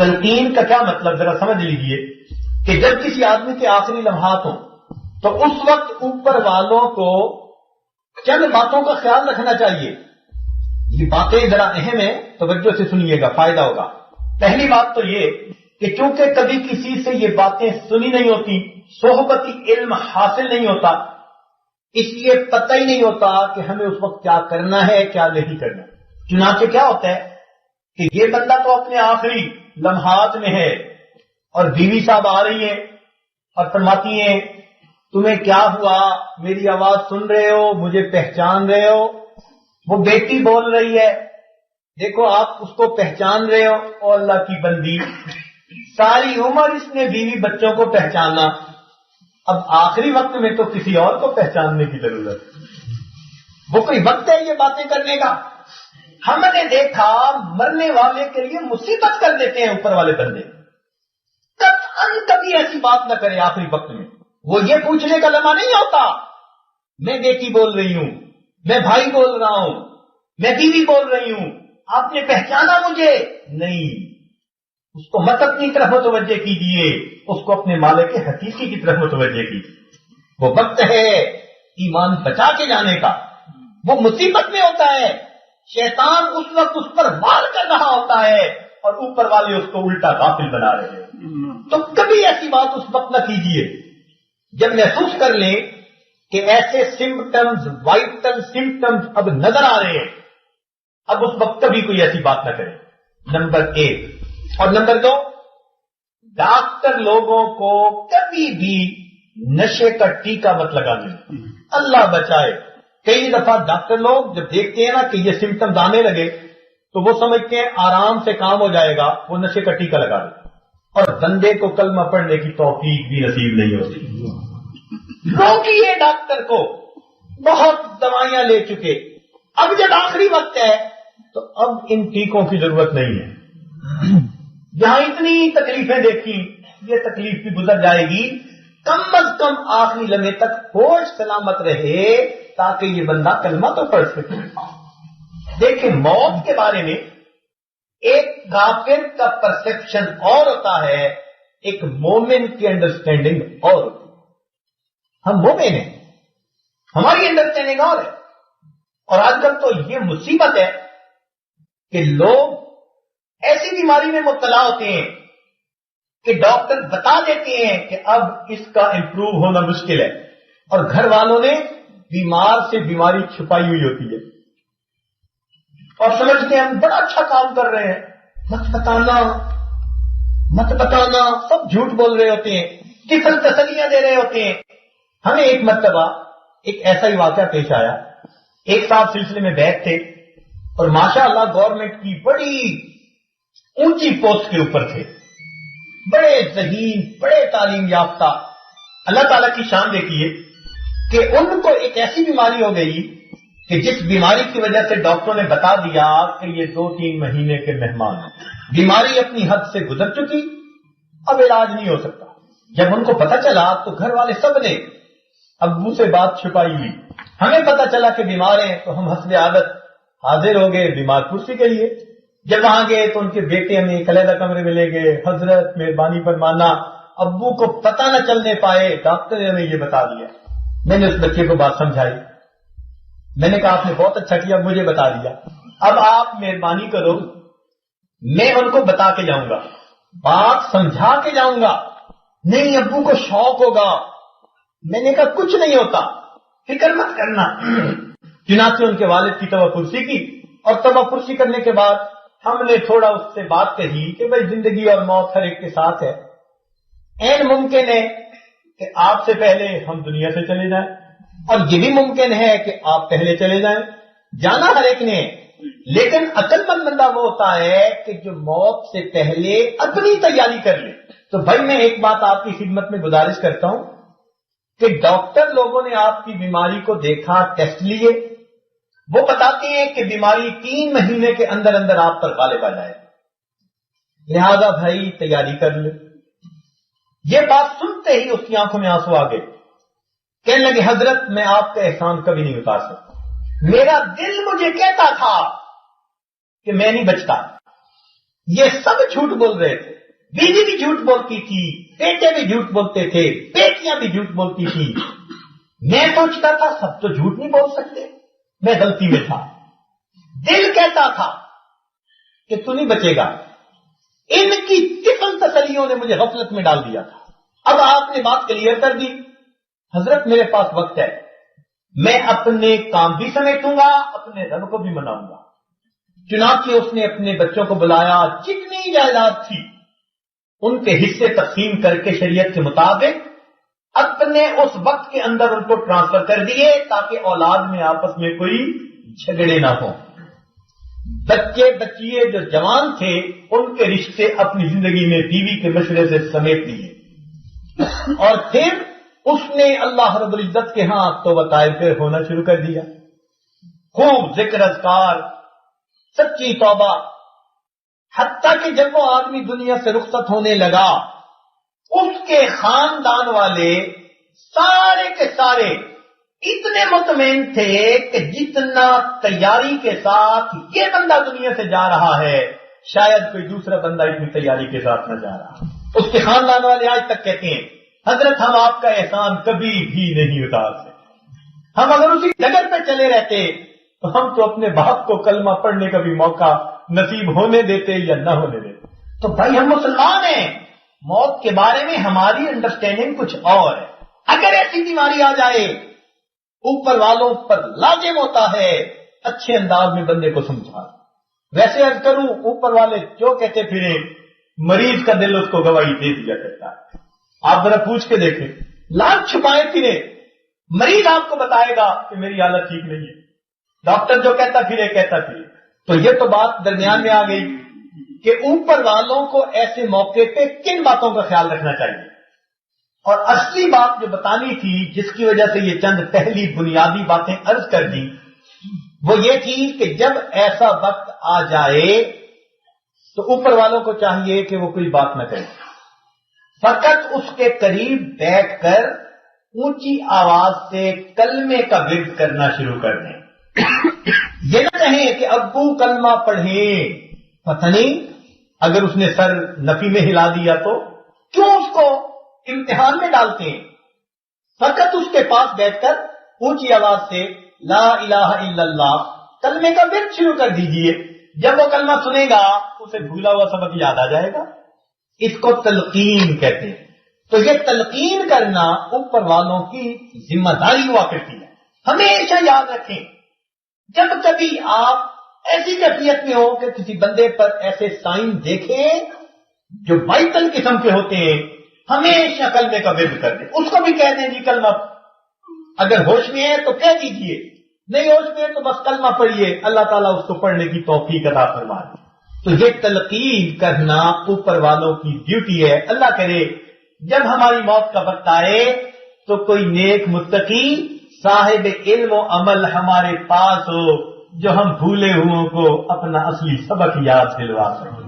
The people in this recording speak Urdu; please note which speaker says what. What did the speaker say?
Speaker 1: تلقین کا کیا مطلب ذرا سمجھ لیجئے کہ جب کسی آدمی کے آخری لمحات ہوں تو اس وقت اوپر والوں کو چند باتوں کا خیال رکھنا چاہیے. یہ باتیں ذرا اہم ہیں، توجہ سے سنیے گا، فائدہ ہوگا. پہلی بات تو یہ کہ چونکہ کبھی کسی سے یہ باتیں سنی نہیں ہوتی، صحبتی علم حاصل نہیں ہوتا، اس لیے پتہ ہی نہیں ہوتا کہ ہمیں اس وقت کیا کرنا ہے کیا نہیں کرنا. چنانچہ کیا ہوتا ہے کہ یہ بندہ تو اپنے آخری لمحات میں ہے اور بیوی صاحب آ رہی ہیں اور فرماتی ہیں تمہیں کیا ہوا، میری آواز سن رہے ہو، مجھے پہچان رہے ہو. وہ بیٹی بول رہی ہے دیکھو آپ اس کو پہچان رہے ہو، او اللہ کی بندی، ساری عمر اس نے بیوی بچوں کو پہچانا، اب آخری وقت میں تو کسی اور کو پہچاننے کی ضرورت. وہ کوئی وقت ہے یہ باتیں کرنے کا؟ ہم نے دیکھا مرنے والے کے لیے مصیبت کر دیتے ہیں اوپر والے بندے. قطعاً کبھی ایسی بات نہ کرے آخری وقت میں. وہ یہ پوچھنے کا لمحہ نہیں ہوتا میں بیٹی بول رہی ہوں، میں بھائی بول رہا ہوں، میں بیوی بول رہی ہوں، آپ نے پہچانا مجھے نہیں. اس کو مت اپنی طرف متوجہ کیجیے، اس کو اپنے مالک حقیقی کی طرف متوجہ کیجیے. وہ وقت ہے ایمان بچا کے جانے کا. وہ مصیبت میں ہوتا ہے، شیطان اس وقت اس پر وار کر رہا ہوتا ہے اور اوپر والے اس کو الٹا غافل بنا رہے ہیں. تو کبھی ایسی بات اس وقت نہ کیجیے جب محسوس کر لیں کہ ایسے سمپٹمز، وائٹل سمپٹمز اب نظر آ رہے ہیں. اب اس وقت کبھی کوئی ایسی بات نہ کرے. نمبر 1. اور نمبر 2، ڈاکٹر لوگوں کو کبھی بھی نشے کا ٹیکہ مت لگانے. اللہ بچائے، کئی دفعہ ڈاکٹر لوگ جب دیکھتے ہیں نا کہ یہ سمپٹمز آنے لگے تو وہ سمجھتے ہیں آرام سے کام ہو جائے گا، وہ نشے کا ٹیکہ لگا دیتے اور بندے کو کلمہ پڑھنے کی توفیق بھی نصیب نہیں ہوتی. روکیے ڈاکٹر کو، بہت دوائیاں لے چکے، اب جب آخری وقت ہے تو اب ان ٹیکوں کی ضرورت نہیں ہے. جہاں اتنی تکلیفیں دیکھی یہ تکلیف بھی گزر جائے گی، کم از کم آخری لمحے تک ہوش سلامت رہے تاکہ یہ بندہ کلمہ تو پڑھ سکے. دیکھیں موت کے بارے میں ایک کافر کا پرسپشن اور ہوتا ہے، ایک مومن کی انڈرسٹینڈنگ اور ہوتی ہے. ہم مومن ہیں، ہماری انڈرسٹینڈنگ اور ہے. اور آج کل تو یہ مصیبت ہے کہ لوگ ایسی بیماری میں مبتلا ہوتے ہیں کہ ڈاکٹر بتا دیتے ہیں کہ اب اس کا امپروو ہونا مشکل ہے اور گھر والوں نے بیمار سے بیماری چھپائی ہوئی ہوتی ہے اور سمجھتے ہیں ہم بڑا اچھا کام کر رہے ہیں. مت بتانا سب جھوٹ بول رہے ہوتے ہیں، کفل تسلیاں دے رہے ہوتے ہیں. ہمیں ایک مرتبہ ایک ایسا ہی واقعہ پیش آیا. ایک صاحب سلسلے میں بیٹھ تھے اور ماشاءاللہ گورنمنٹ کی بڑی اونچی پوسٹ کے اوپر تھے، بڑے ذہین، بڑے تعلیم یافتہ. اللہ تعالیٰ کی شان دیکھیے کہ ان کو ایک ایسی بیماری ہو گئی کہ جس بیماری کی وجہ سے ڈاکٹروں نے بتا دیا کہ یہ 2-3 مہینے کے مہمان ہیں. بیماری اپنی حد سے گزر چکی، اب علاج نہیں ہو سکتا. جب ان کو پتا چلا تو گھر والے سب نے ابو سے بات چھپائی ہوئی. ہمیں پتا چلا کہ بیمار ہیں تو ہم حسب عادت حاضر ہو گئے بیمار کرسی کے لیے. جب وہاں گئے تو ان کے بیٹے ہمیں ایک علیحدہ کمرے میں لے گئے. حضرت مہربانی فرمانا، ابو کو پتہ نہ چلنے پائے، ڈاکٹر نے ہمیں یہ بتا دیا. میں نے اس بچے کو بات سمجھائی، میں نے کہا آپ نے بہت اچھا کیا مجھے بتا دیا، اب آپ مہربانی کرو میں ان کو بتا کے جاؤں گا، بات سمجھا کے جاؤں گا. نہیں ابو کو شوق ہوگا. میں نے کہا کچھ نہیں ہوتا، فکر مت کرنا. چنانچہ ان کے والد کی توبہ پرسی کی اور توبہ پرسی کرنے کے بعد ہم نے تھوڑا اس سے بات کہی کہ بھائی زندگی اور موت ہر ایک کے ساتھ ہے. این ممکن ہے کہ آپ سے پہلے ہم دنیا سے چلے جائیں اور یہ بھی ممکن ہے کہ آپ پہلے چلے جائیں. جانا ہر ایک نے، لیکن عقل مند بندہ وہ ہوتا ہے کہ جو موت سے پہلے اپنی تیاری کر لے. تو بھائی میں ایک بات آپ کی خدمت میں گزارش کرتا ہوں کہ ڈاکٹر لوگوں نے آپ کی بیماری کو دیکھا، ٹیسٹ لیے، وہ بتاتے ہیں کہ بیماری 3 مہینے کے اندر اندر آپ پر غالب آ جائے، لہذا بھائی تیاری کر لے. یہ بات سنتے ہی اس کی آنکھوں میں آنسو آ گئے. کہنے لگے حضرت میں آپ کا احسان کبھی نہیں اتار سکتا، میرا دل مجھے کہتا تھا کہ میں نہیں بچتا، یہ سب جھوٹ بول رہے تھے. بیوی بھی جھوٹ بولتی تھی, بیٹے بھی جھوٹ بولتے تھے, بیٹیاں بھی جھوٹ بولتی تھی. میں سوچتا تھا سب تو جھوٹ نہیں بول سکتے, میں غلطی میں تھا. دل کہتا تھا کہ تو نہیں بچے گا. ان کی طفل تسلیوں نے مجھے غفلت میں ڈال دیا تھا. اب آپ نے بات کلیئر کر دی. حضرت میرے پاس وقت ہے, میں اپنے کام بھی سمیٹوں گا, اپنے رب کو بھی مناؤں گا. چنانچہ اس نے اپنے بچوں کو بلایا, جتنی جائیداد تھی ان کے حصے تقسیم کر کے شریعت کے مطابق اپنے اس وقت کے اندر ان کو ٹرانسفر کر دیے تاکہ اولاد میں آپس میں کوئی جھگڑے نہ ہوں. بچے بچیے جو جوان تھے ان کے رشتے اپنی زندگی میں بیوی کے مشورے سے سمیٹ لیے. اور پھر اس نے اللہ رب العزت کے ہاں توبہ طائب پہ ہونا شروع کر دیا. خوب ذکر اذکار, سچی توبہ. حتیٰ کہ جب وہ آدمی دنیا سے رخصت ہونے لگا, اس کے خاندان والے سارے کے سارے اتنے مطمئن تھے کہ جتنا تیاری کے ساتھ یہ بندہ دنیا سے جا رہا ہے شاید کوئی دوسرا بندہ اتنی تیاری کے ساتھ نہ جا رہا. اس کے خاندان والے آج تک کہتے ہیں حضرت ہم آپ کا احسان کبھی بھی نہیں اتار سکتے. ہم اگر اسی ڈگر پہ چلے رہتے تو ہم تو اپنے باپ کو کلمہ پڑھنے کا بھی موقع نصیب ہونے دیتے یا نہ ہونے دیتے. تو بھائی ہم مسلمان ہیں, موت کے بارے میں ہماری انڈرسٹینڈنگ کچھ اور ہے. اگر ایسی بیماری آ جائے اوپر والوں پر لازم ہوتا ہے اچھے انداز میں بندے کو سمجھا. ویسے عرض کروں, اوپر والے جو کہتے پھرے مریض کا دل اس کو گواہی دے دیا کرتا ہے. آپ ذرا پوچھ کے دیکھیں, لاکھ چھپائے پھرے مریض آپ کو بتائے گا کہ میری حالت ٹھیک نہیں ہے. ڈاکٹر جو کہتا پھرے کہتا پھرے. تو یہ تو بات درمیان میں آ گئی کہ اوپر والوں کو ایسے موقع پہ کن باتوں کا خیال رکھنا چاہیے. اور اصلی بات جو بتانی تھی جس کی وجہ سے یہ چند پہلی بنیادی باتیں عرض کر دی وہ یہ تھی کہ جب ایسا وقت آ جائے تو اوپر والوں کو چاہیے کہ وہ کوئی بات نہ کرے, فقط اس کے قریب بیٹھ کر اونچی آواز سے کلمے کا ورد کرنا شروع کر دیں. یہ نہ کہیں کہ ابو کلمہ پڑھیں, پتہ نہیں اگر اس نے سر نفی میں ہلا دیا تو کیوں اس کو امتحان میں ڈالتے ہیں. فقط اس کے پاس بیٹھ کر اونچی آواز سے لا الہ الا اللہ کلمے کا ورد شروع کر دیجئے. جب وہ کلمہ سنے گا اسے بھولا ہوا سبق یاد آ جائے گا. اس کو تلقین کہتے ہیں. تو یہ تلقین کرنا اوپر والوں کی ذمہ داری ہوا کرتی ہے. ہمیشہ یاد رکھیں جب کبھی آپ ایسی کیفیت میں ہو کہ کسی بندے پر ایسے سائن دیکھیں جو وائٹل قسم کے ہوتے ہیں, ہمیشہ کلمے کا ورد کر دیں. اس کو بھی کہہ دیں جی کلمہ, اگر ہوش میں ہے تو کہہ دیجئے, نہیں ہوش میں ہے تو بس کلمہ پڑھیے, اللہ تعالیٰ اس کو پڑھنے کی توفیق عطا فرمائے. تو یہ تلقین کرنا اوپر والوں کی ڈیوٹی ہے. اللہ کرے جب ہماری موت کا وقت آئے تو کوئی نیک متقی صاحب علم و عمل ہمارے پاس ہو جو ہم بھولے ہوئوں کو اپنا اصلی سبق یاد دلوا سکیں.